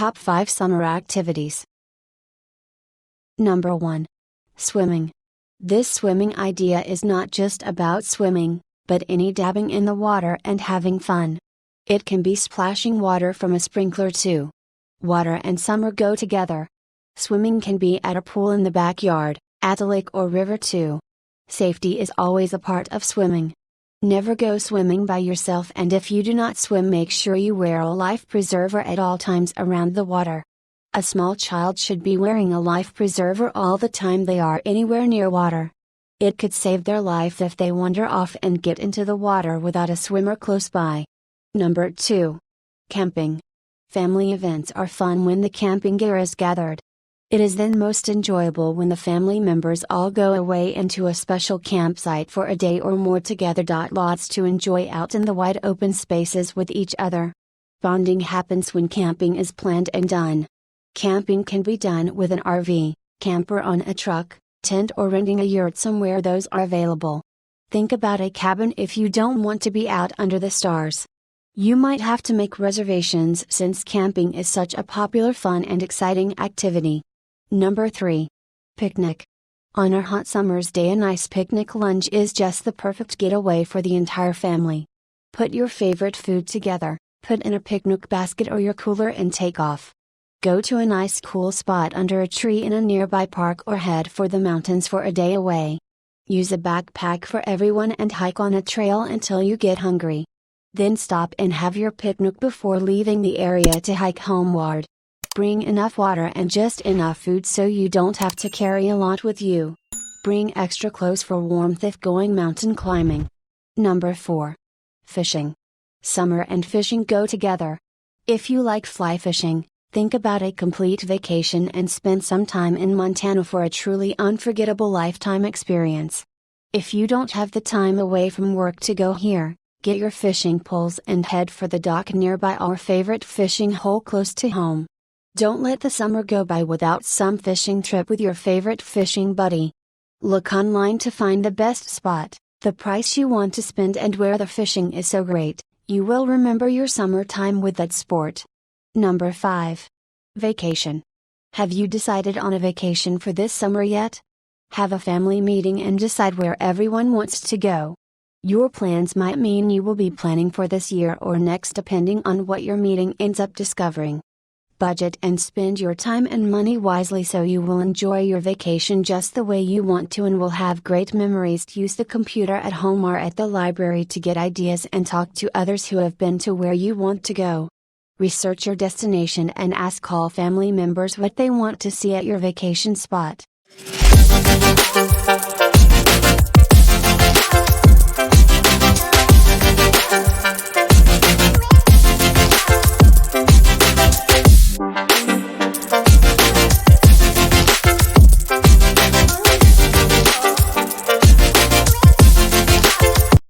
Top 5 Summer Activities. Number 1. Swimming. This swimming idea is not just about swimming, but any dabbing in the water and having fun. It can be splashing water from a sprinkler too. Water and summer go together. Swimming can be at a pool in the backyard, at a lake or river too. Safety is always a part of swimming. Never go swimming by yourself, and if you do not swim, make sure you wear a life preserver at all times around the water. A small child should be wearing a life preserver all the time they are anywhere near water. It could save their life if they wander off and get into the water without a swimmer close by. Number 2. Camping. Family events are fun when the camping gear is gathered. It is then most enjoyable when the family members all go away into a special campsite for a day or more together. Lots to enjoy out in the wide open spaces with each other. Bonding happens when camping is planned and done. Camping can be done with an RV, camper on a truck, tent, or renting a yurt somewhere those are available. Think about a cabin if you don't want to be out under the stars. You might have to make reservations since camping is such a popular, fun, and exciting activity. Number 3. Picnic. On a hot summer's day, a nice picnic lunch is just the perfect getaway for the entire family. Put your favorite food together, put in a picnic basket or your cooler, and take off. Go to a nice cool spot under a tree in a nearby park or head for the mountains for a day away. Use a backpack for everyone and hike on a trail until you get hungry. Then stop and have your picnic before leaving the area to hike homeward. Bring enough water and just enough food so you don't have to carry a lot with you. Bring extra clothes for warmth if going mountain climbing. Number 4. Fishing. Summer and fishing go together. If you like fly fishing, think about a complete vacation and spend some time in Montana for a truly unforgettable lifetime experience. If you don't have the time away from work to go here, get your fishing poles and head for the dock nearby our favorite fishing hole close to home. Don't let the summer go by without some fishing trip with your favorite fishing buddy. Look online to find the best spot, the price you want to spend, and where the fishing is so great, you will remember your summertime with that sport. Number 5. Vacation. Have you decided on a vacation for this summer yet? Have a family meeting and decide where everyone wants to go. Your plans might mean you will be planning for this year or next depending on what your meeting ends up discovering. Budget and spend your time and money wisely so you will enjoy your vacation just the way you want to and will have great memories. Use the computer at home or at the library to get ideas and talk to others who have been to where you want to go. Research your destination and ask all family members what they want to see at your vacation spot.